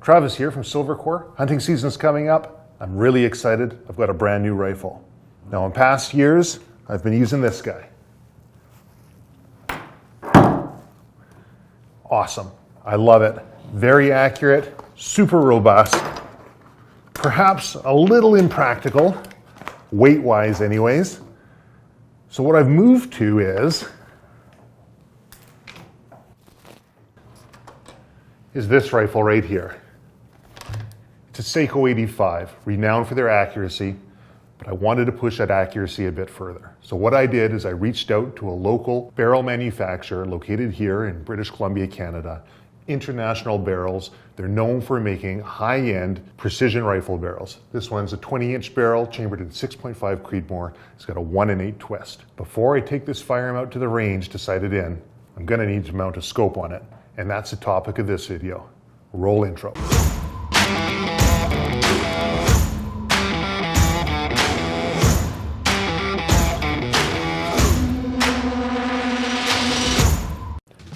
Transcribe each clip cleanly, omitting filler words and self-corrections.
Travis here from Silvercore. Hunting season's coming up. I'm really excited. I've got a brand new rifle. Now in past years, I've been using this guy. Awesome. I love it. Very accurate, super robust, perhaps a little impractical, weight-wise anyways. So what I've moved to is this rifle right here. It's a Sako 85, renowned for their accuracy, but I wanted to push that accuracy a bit further. So what I did is I reached out to a local barrel manufacturer located here in British Columbia, Canada, International Barrels. They're known for making high-end precision rifle barrels. This one's a 20-inch barrel chambered in 6.5 Creedmoor. It's got a 1 in 8 twist. Before I take this firearm out to the range to sight it in, I'm gonna need to mount a scope on it. And that's the topic of this video. Roll intro.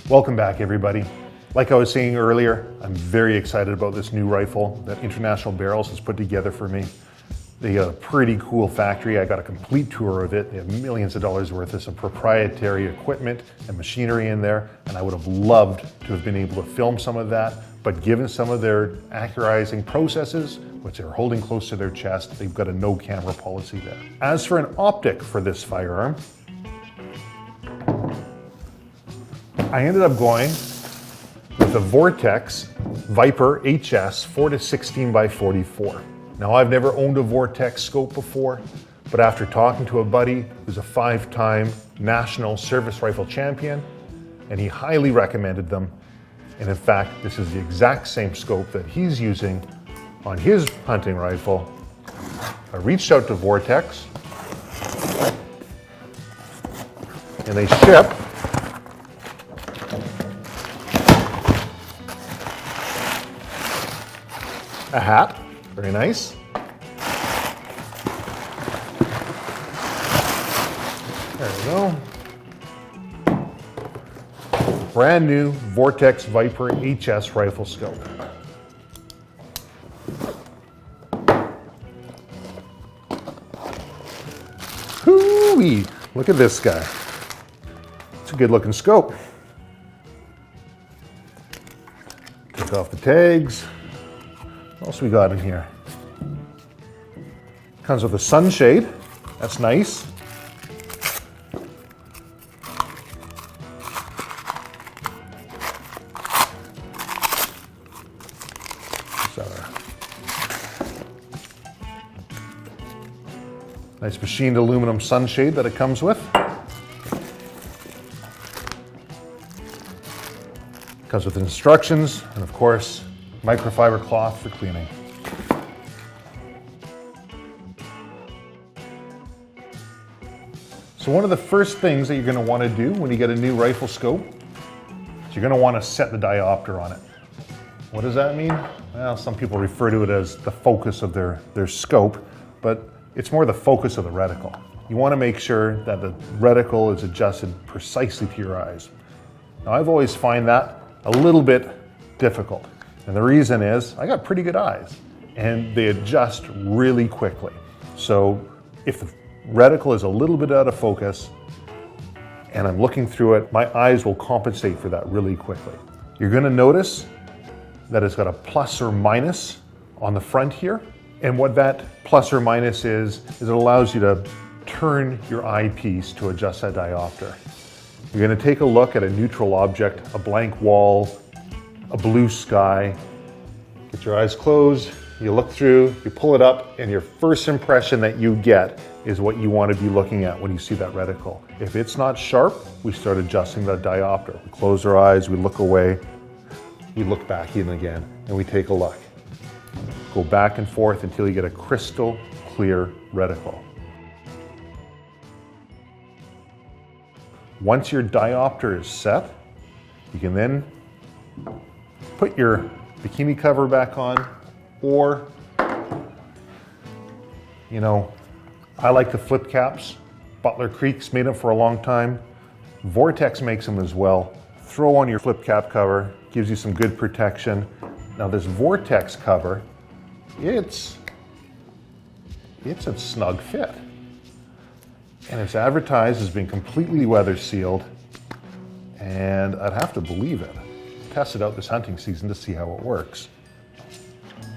Welcome back, everybody. Like I was saying earlier, I'm very excited about this new rifle that International Barrels has put together for me. They got a pretty cool factory. I got a complete tour of it. They have millions of dollars worth of some proprietary equipment and machinery in there, and I would have loved to have been able to film some of that, but given some of their accurizing processes, which they're holding close to their chest, they've got a no camera policy there. As for an optic for this firearm, I ended up going with a Vortex Viper HS 4-16x44. Now, I've never owned a Vortex scope before, but after talking to a buddy who's a 5-time national service rifle champion, and he highly recommended them. And in fact, this is the exact same scope that he's using on his hunting rifle. I reached out to Vortex, and they ship a hat. Very nice. There we go. Brand new Vortex Viper HS rifle scope. Hoo-wee! Look at this guy. It's a good looking scope. Take off the tags. What else we got in here? Comes with a sunshade. That's nice. Nice machined aluminum sunshade that it comes with. Comes with instructions and of course microfiber cloth for cleaning. So one of the first things that you're going to want to do when you get a new rifle scope is you're going to want to set the diopter on it. What does that mean? Well, some people refer to it as the focus of their scope, but it's more the focus of the reticle. You want to make sure that the reticle is adjusted precisely to your eyes. Now, I've always find that a little bit difficult. And the reason is I got pretty good eyes and they adjust really quickly. So if the reticle is a little bit out of focus and I'm looking through it, my eyes will compensate for that really quickly. You're going to notice that it's got a plus or minus on the front here. And what that plus or minus is it allows you to turn your eyepiece to adjust that diopter. You're going to take a look at a neutral object, a blank wall, a blue sky. Get your eyes closed, you look through, you pull it up, and your first impression that you get is what you want to be looking at when you see that reticle. If it's not sharp, we start adjusting the diopter. We close our eyes, we look away, we look back in again, and we take a look. Go back and forth until you get a crystal clear reticle. Once your diopter is set, you can then put your bikini cover back on, or, you know, I like the flip caps. Butler Creek's made them for a long time. Vortex makes them as well. Throw on your flip cap cover, gives you some good protection. Now this Vortex cover, it's a snug fit. And it's advertised as being completely weather sealed, and I'd have to believe it. Test it out this hunting season to see how it works.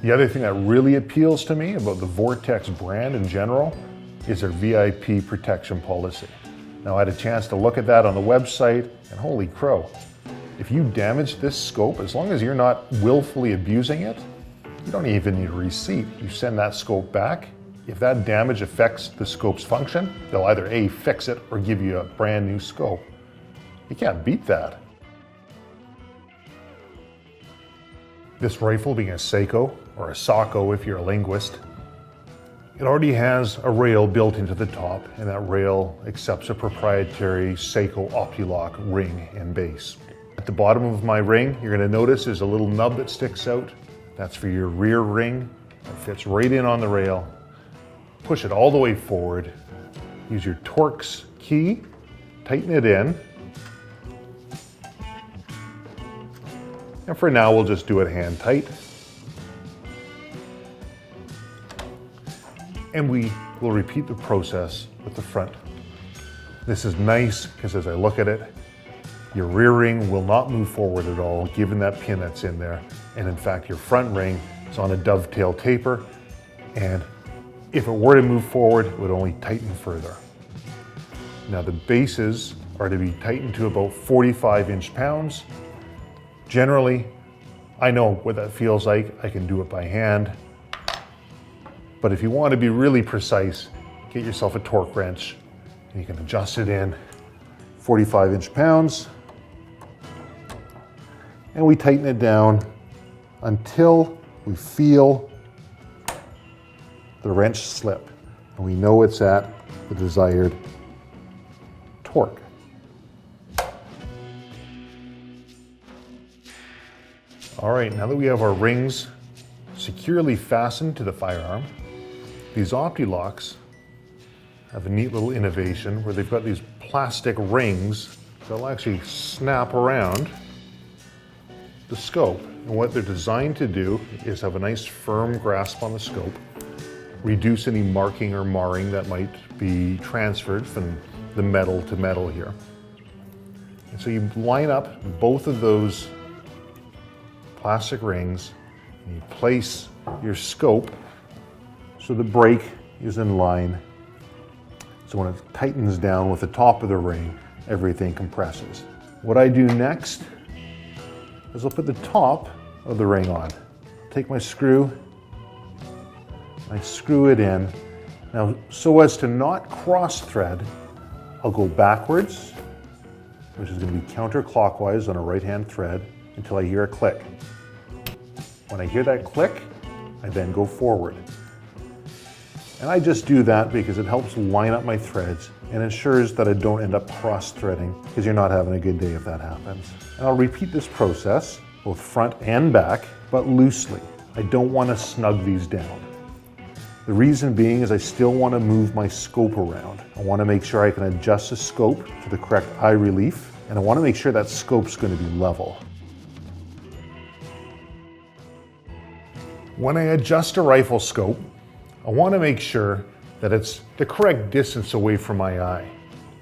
The other thing that really appeals to me about the Vortex brand in general is their VIP protection policy. Now I had a chance to look at that on the website, and holy crow, if you damage this scope, as long as you're not willfully abusing it, you don't even need a receipt. You send that scope back. If that damage affects the scope's function, they'll either A, fix it or give you a brand new scope. You can't beat that. This rifle, being a Sako, or a Sako if you're a linguist, it already has a rail built into the top, and that rail accepts a proprietary Sako Optilock ring and base. At the bottom of my ring, you're going to notice there's a little nub that sticks out. That's for your rear ring. It fits right in on the rail. Push it all the way forward. Use your Torx key, tighten it in. And for now, we'll just do it hand tight. And we will repeat the process with the front. This is nice because as I look at it, your rear ring will not move forward at all, given that pin that's in there. And in fact, your front ring is on a dovetail taper. And if it were to move forward, it would only tighten further. Now the bases are to be tightened to about 45 inch-pounds. Generally, I know what that feels like. I can do it by hand. But if you want to be really precise, get yourself a torque wrench and you can adjust it in 45 inch-pounds. And we tighten it down until we feel the wrench slip. And we know it's at the desired torque. All right, now that we have our rings securely fastened to the firearm, these Optilocks have a neat little innovation where they've got these plastic rings that'll actually snap around the scope. And what they're designed to do is have a nice firm grasp on the scope, reduce any marking or marring that might be transferred from the metal to metal here. And so you line up both of those plastic rings and you place your scope so the break is in line. So when it tightens down with the top of the ring, everything compresses. What I do next is I'll put the top of the ring on. Take my screw, I screw it in. Now, so as to not cross thread, I'll go backwards, which is going to be counterclockwise on a right-hand thread, until I hear a click. When I hear that click, I then go forward. And I just do that because it helps line up my threads and ensures that I don't end up cross-threading, because you're not having a good day if that happens. And I'll repeat this process, both front and back, but loosely. I don't want to snug these down. The reason being is I still want to move my scope around. I want to make sure I can adjust the scope to the correct eye relief, and I want to make sure that scope's going to be level. When I adjust a rifle scope, I want to make sure that it's the correct distance away from my eye.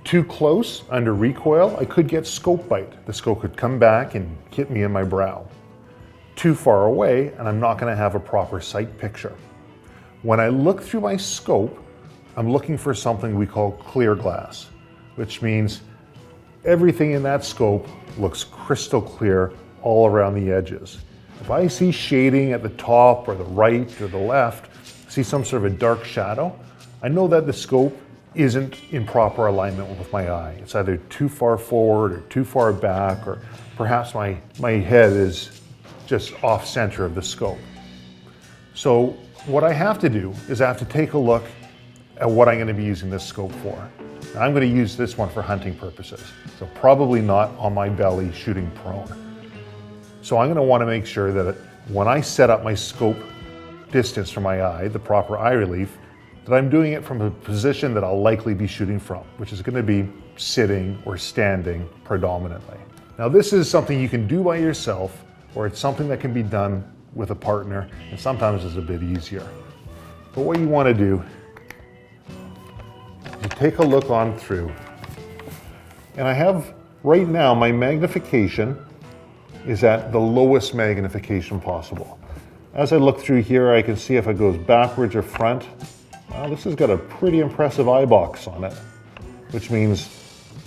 Too close, under recoil, I could get scope bite. The scope could come back and hit me in my brow. Too far away, and I'm not going to have a proper sight picture. When I look through my scope, I'm looking for something we call clear glass, which means everything in that scope looks crystal clear all around the edges. If I see shading at the top or the right or the left, see some sort of a dark shadow, I know that the scope isn't in proper alignment with my eye. It's either too far forward or too far back, or perhaps my head is just off center of the scope. So what I have to do is I have to take a look at what I'm going to be using this scope for. Now, I'm going to use this one for hunting purposes, so probably not on my belly shooting prone. So I'm going to want to make sure that when I set up my scope distance from my eye, the proper eye relief, that I'm doing it from a position that I'll likely be shooting from, which is going to be sitting or standing predominantly. Now this is something you can do by yourself, or it's something that can be done with a partner, and sometimes it's a bit easier. But what you want to do is take a look on through. And I have, right now, my magnification is at the lowest magnification possible. As I look through here, I can see if it goes backwards or front. Well, this has got a pretty impressive eye box on it, which means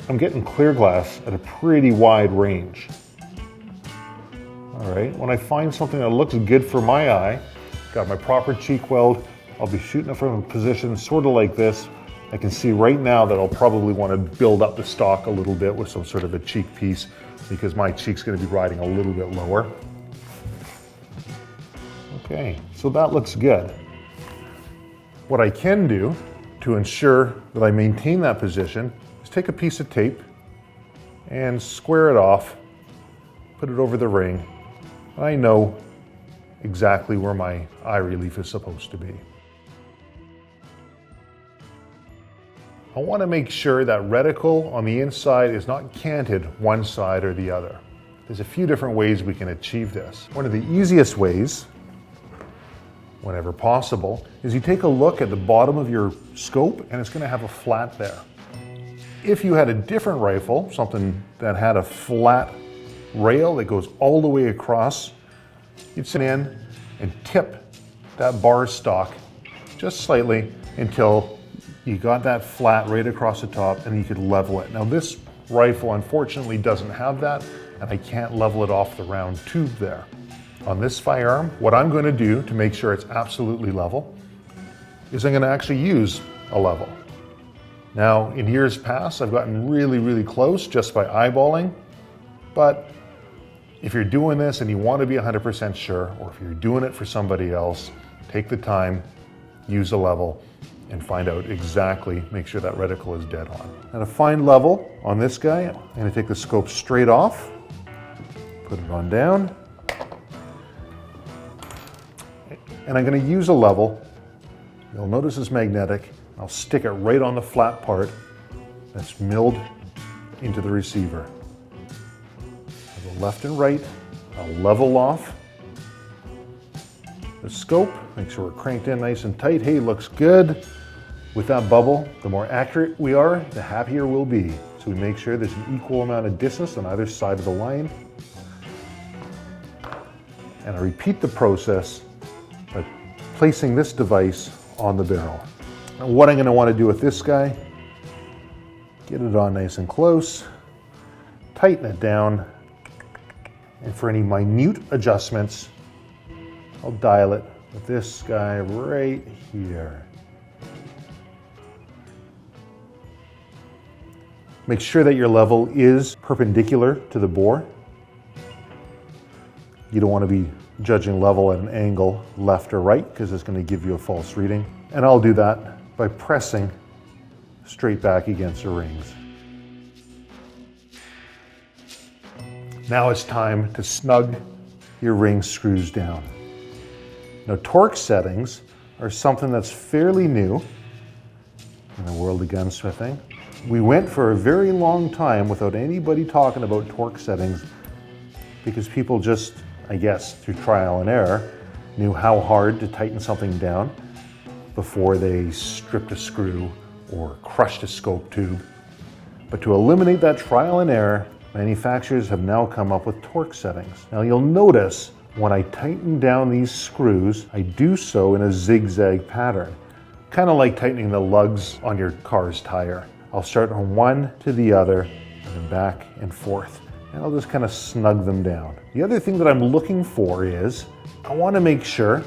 I'm getting clear glass at a pretty wide range. All right, when I find something that looks good for my eye, got my proper cheek weld, I'll be shooting it from a position sort of like this. I can see right now that I'll probably want to build up the stock a little bit with some sort of a cheek piece because my cheek's going to be riding a little bit lower. Okay, so that looks good. What I can do to ensure that I maintain that position is take a piece of tape and square it off, put it over the ring, and I know exactly where my eye relief is supposed to be. I want to make sure that reticle on the inside is not canted one side or the other. There's a few different ways we can achieve this. One of the easiest ways, whenever possible, is you take a look at the bottom of your scope and it's going to have a flat there. If you had a different rifle, something that had a flat rail that goes all the way across, you'd sit in and tip that bar stock just slightly until you got that flat right across the top and you could level it. Now this rifle unfortunately doesn't have that, and I can't level it off the round tube there. On this firearm, what I'm going to do to make sure it's absolutely level is I'm going to actually use a level. Now in years past I've gotten really close just by eyeballing, but if you're doing this and you want to be 100% sure, or if you're doing it for somebody else, take the time, use a level, and find out exactly, make sure that reticle is dead on. Now to find level on this guy, I'm going to take the scope straight off, put it on down, and I'm going to use a level. You'll notice it's magnetic. I'll stick it right on the flat part that's milled into the receiver. I'll go left and right, I'll level off the scope, make sure we're cranked in nice and tight. Hey, looks good. With that bubble, the more accurate we are, the happier we'll be. So we make sure there's an equal amount of distance on either side of the line. And I repeat the process by placing this device on the barrel. And what I'm going to want to do with this guy, get it on nice and close, tighten it down, and for any minute adjustments, I'll dial it with this guy right here. Make sure that your level is perpendicular to the bore. You don't want to be judging level at an angle left or right because it's going to give you a false reading. And I'll do that by pressing straight back against the rings. Now it's time to snug your ring screws down. Now torque settings are something that's fairly new in the world of gunsmithing. We went for a very long time without anybody talking about torque settings because people just, I guess, through trial and error, knew how hard to tighten something down before they stripped a screw or crushed a scope tube. But to eliminate that trial and error, manufacturers have now come up with torque settings. Now you'll notice when I tighten down these screws, I do so in a zigzag pattern, kind of like tightening the lugs on your car's tire. I'll start on one to the other and then back and forth, and I'll just kind of snug them down. The other thing that I'm looking for is I want to make sure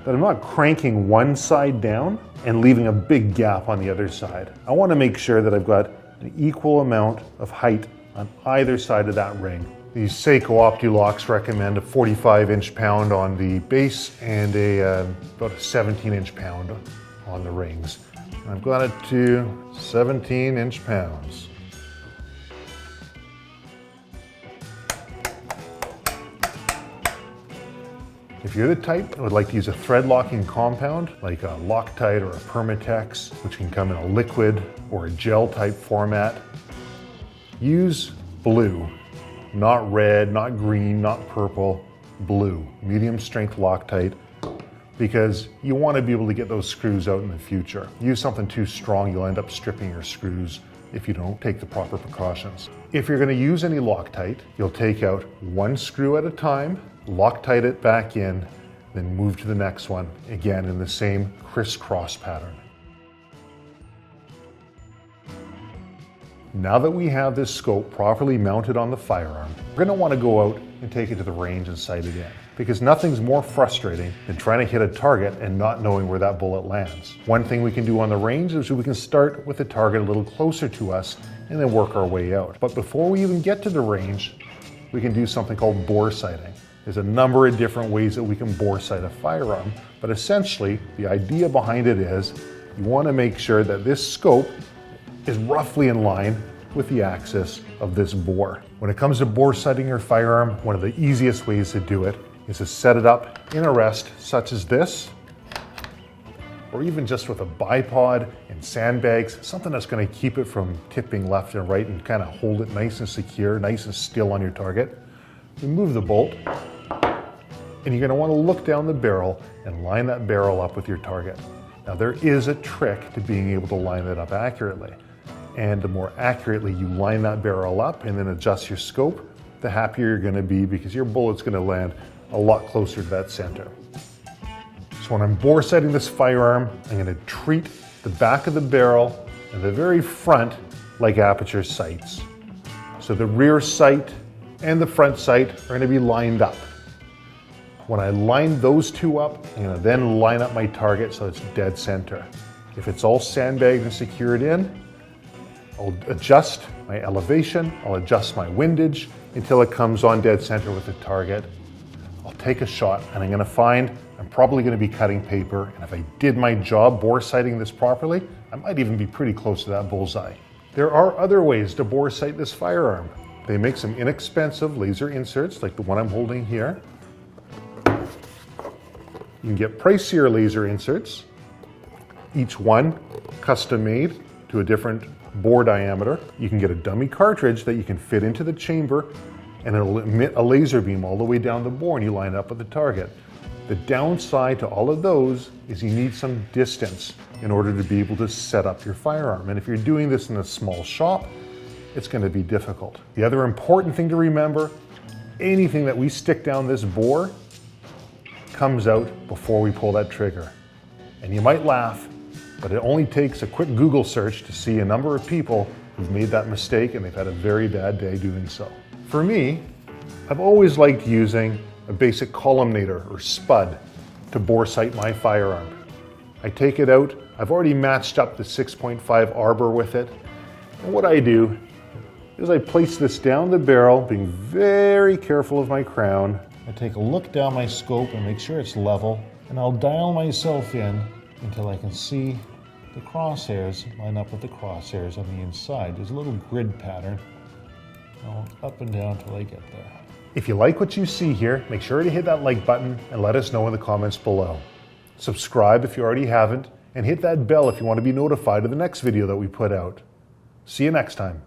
that I'm not cranking one side down and leaving a big gap on the other side. I want to make sure that I've got an equal amount of height on either side of that ring. These Sako OptiLocks recommend a 45-inch pound on the base and about a 17-inch pound on the rings. I've got it to 17-inch pounds. If you're the type that would like to use a thread locking compound, like a Loctite or a Permatex, which can come in a liquid or a gel type format, use blue, not red, not green, not purple. blue, medium strength Loctite, because you want to be able to get those screws out in the future. Use something too strong, you'll end up stripping your screws if you don't take the proper precautions. If you're going to use any Loctite, you'll take out one screw at a time, Loctite it back in, then move to the next one, again in the same crisscross pattern. Now that we have this scope properly mounted on the firearm, we're going to want to go out and take it to the range and sight it in. Because nothing's more frustrating than trying to hit a target and not knowing where that bullet lands. One thing we can do on the range is we can start with the target a little closer to us and then work our way out. But before we even get to the range, we can do something called bore sighting. There's a number of different ways that we can bore sight a firearm, but essentially the idea behind it is you want to make sure that this scope is roughly in line with the axis of this bore. When it comes to bore sighting your firearm, one of the easiest ways to do it is to set it up in a rest such as this, or even just with a bipod and sandbags, something that's going to keep it from tipping left and right and kind of hold it nice and secure, nice and still on your target. Remove the bolt, and you're going to want to look down the barrel and line that barrel up with your target. Now there is a trick to being able to line that up accurately. And the more accurately you line that barrel up and then adjust your scope, the happier you're going to be because your bullet's going to land a lot closer to that center. So when I'm bore sighting this firearm, I'm going to treat the back of the barrel and the very front like aperture sights. So the rear sight and the front sight are going to be lined up. When I line those two up, I'm going to then line up my target so it's dead center. If it's all sandbagged and secured in, I'll adjust my elevation, I'll adjust my windage until it comes on dead center with the target. I'll take a shot and I'm going to find I'm probably going to be cutting paper, and if I did my job bore sighting this properly, I might even be pretty close to that bullseye. There are other ways to bore sight this firearm. They make some inexpensive laser inserts like the one I'm holding here. You can get pricier laser inserts, each one custom made to a different bore diameter. You can get a dummy cartridge that you can fit into the chamber and it'll emit a laser beam all the way down the bore and you line it up with the target. The downside to all of those is you need some distance in order to be able to set up your firearm. And if you're doing this in a small shop, it's going to be difficult. The other important thing to remember, anything that we stick down this bore comes out before we pull that trigger. And you might laugh, but it only takes a quick Google search to see a number of people who've made that mistake and they've had a very bad day doing so. For me, I've always liked using a basic columnator or spud to bore sight my firearm. I take it out, I've already matched up the 6.5 arbor with it, and what I do is I place this down the barrel, being very careful of my crown. I take a look down my scope and make sure it's level, and I'll dial myself in until I can see the crosshairs line up with the crosshairs on the inside. There's a little grid pattern. I'll up and down till I get there. If you like what you see here, make sure to hit that like button and let us know in the comments below. Subscribe if you already haven't, and hit that bell if you want to be notified of the next video that we put out. See you next time.